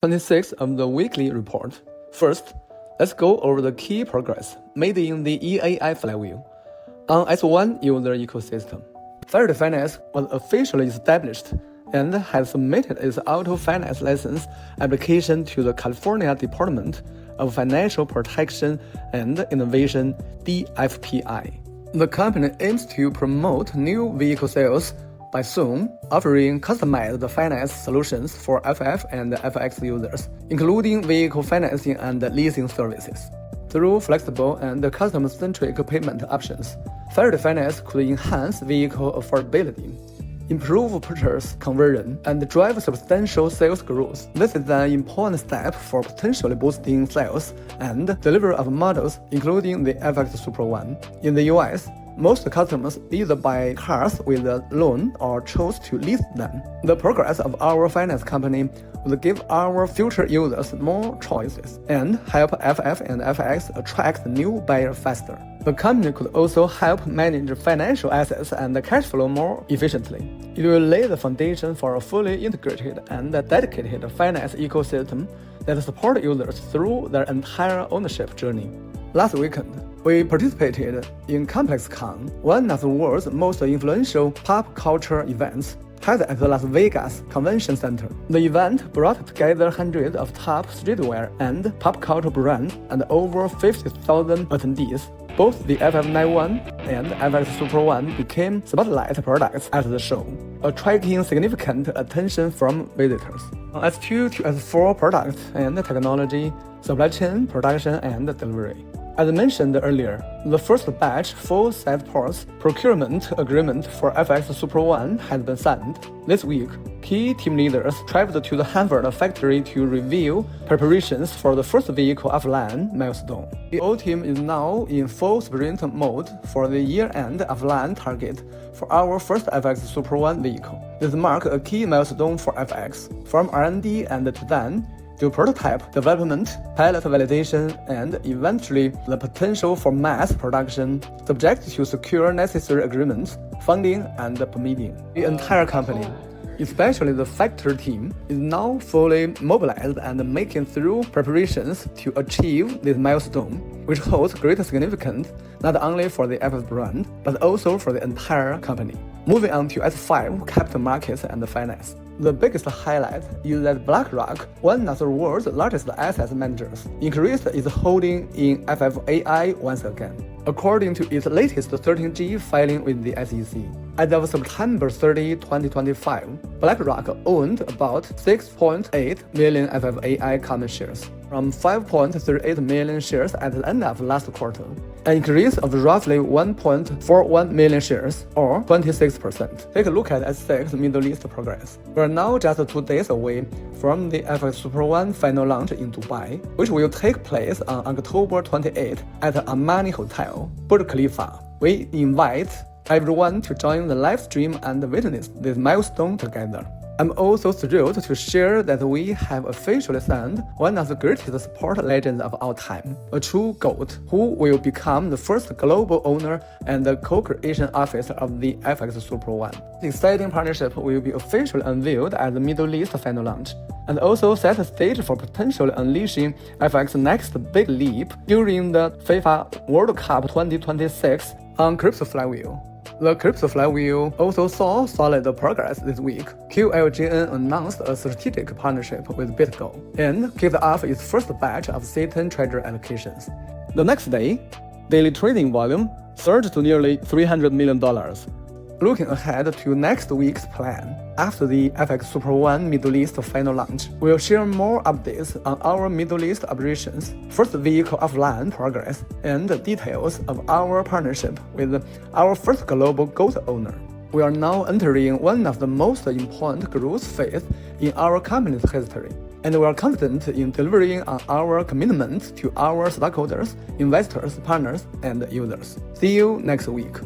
26 of the weekly report. First, let's go over the key progress made in the EAI Flywheel. On S1 user ecosystem, Faraday Finance was officially established and has submitted its auto finance license application to the California Department of Financial Protection and Innovation (FFAI). The company aims to promote new vehicle sales by soon offering customized finance solutions for FF and FX users, including vehicle financing and leasing services. Through flexible and customer-centric payment options, Faraday Finance could enhance vehicle affordability, improve purchase conversion, and drive substantial sales growth. This is an important step for potentially boosting sales and delivery of models, including the FX Super One. In the US, most customers either buy cars with a loan or choose to lease them. The progress of our finance company will give our future users more choices and help FF and FX attract new buyers faster. The company could also help manage financial assets and cash flow more efficiently. It will lay the foundation for a fully integrated and dedicated finance ecosystem that supports users through their entire ownership journey. Last weekend, we participated in ComplexCon, one of the world's most influential pop culture events, held at the Las Vegas Convention Center. The event brought together hundreds of top streetwear and pop culture brands and over 50,000 attendees. Both the FF91 and FX Super One became spotlight products at the show, attracting significant attention from visitors. On S2 to S4 products and technology, supply chain, production, and delivery. As mentioned earlier, the first batch full set parts procurement agreement for FX Super One has been signed. This week, key team leaders traveled to the Hanford factory to review preparations for the first vehicle offline milestone. The whole team is now in full sprint mode for the year-end offline target for our first FX Super One vehicle. This marks a key milestone for FX, from R&D and design to prototype development, pilot validation, and eventually the potential for mass production, subject to secure necessary agreements, funding, and permitting. The entire company, especially the factory team, is now fully mobilized and making through preparations to achieve this milestone, which holds great significance not only for the FF brand, but also for the entire company. Moving on to S5, capital markets and finance. The biggest highlight is that BlackRock, one of the world's largest asset managers, increased its holding in FFAI once again. According to its latest 13G filing with the SEC, as of September 30, 2025, BlackRock owned about 6.8 million FFAI common shares, from 5.38 million shares at the end of last quarter, an increase of roughly 1.41 million shares, or 26%. Take a look at S6 Middle East progress. We are now just 2 days away from the FX Super One final launch in Dubai, which will take place on October 28 at the Amani Hotel, Burj Khalifa. We invite everyone to join the live stream and witness this milestone together. I'm also thrilled to share that we have officially signed one of the greatest sport legends of our time, a true GOAT, who will become the first global owner and the co-creation officer of the FX Super One. This exciting partnership will be officially unveiled at the Middle East final launch, and also set the stage for potentially unleashing FX's next big leap during the FIFA World Cup 2026 on Crypto Flywheel. The Crypto Flywheel also saw solid progress this week. QLGN announced a strategic partnership with BitGo and kicked off its first batch of C10 Treasury allocations. The next day, daily trading volume surged to nearly $300 million. Looking ahead to next week's plan, after the FX Super One Middle East final launch, we'll share more updates on our Middle East operations, first vehicle offline progress, and details of our partnership with our first global GOAT owner. We are now entering one of the most important growth phases in our company's history, and we are confident in delivering on our commitment to our stockholders, investors, partners, and users. See you next week.